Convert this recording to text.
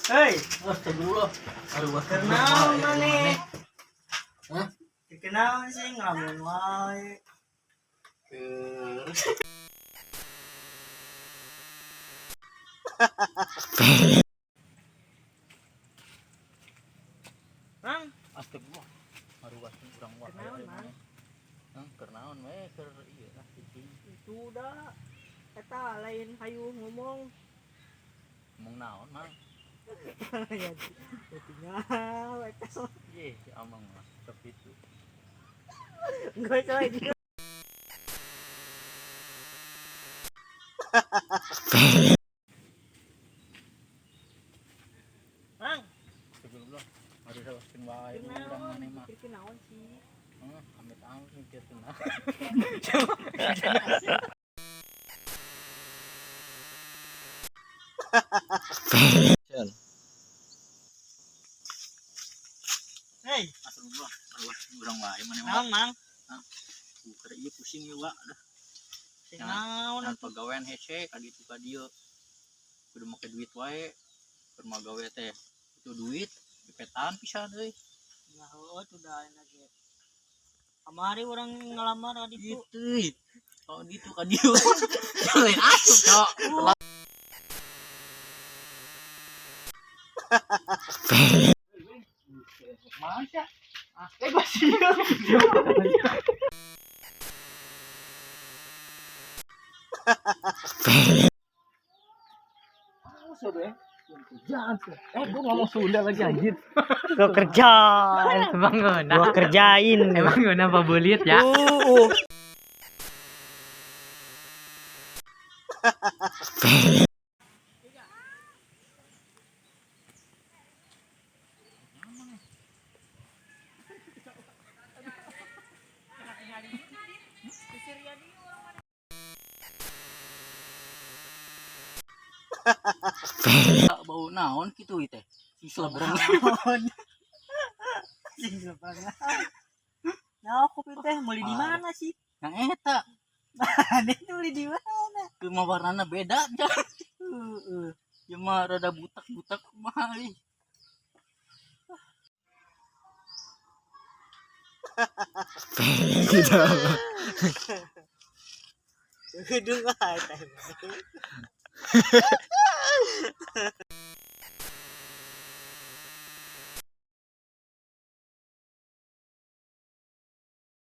Hei, Astagfirullah. Aduh, kenal mana? Hah? Kenal sih ngelamun wae. Mang, Astagfirullah. Aduh, kurang wae. Kenaon, Mang? Kernaon we keur ieu lah Itu udah eta lain hayu ngomong. ngomong naon, Mang? Ya, tinggal eta so. Ye, si Amang mah tapi itu. Enggak coy. Mang, Astagfirullah. Aduh, salaskeun wae urang kenaon? maneh mah. Mikir kenaon sih? Amit-amit mikir tenang. Hei, Astagfirullah. Aduh, urang wae maneh mah. kenaon, Mang? Keur ieu pusing ieu wa. Kenaon Nah, atuh? pagawean hese ka ditu ka dieu. Kudu make duit wae. Keur magawe teh itu duit dipetan pisan euy. Ya heuh udah enak ge. Kamari orang ngelamar ka ditu. Itu. Kalau gitu ka dieu. Jangan asup, Cok. Masa? Gua siap. Gua ngomong Sunda lagi anjir. Gua kerjain. Emang Gua kerjain. Emang kenapa bulit ya? Bau naon kitu teh? Sislebreng. Sing banget. Nah, kopi teh meuli di mana sih? Nah eta Ada meuli di mana? keur mah warnana beda dah. Ya mah rada butak-butak mah euy. Gedung ah teh.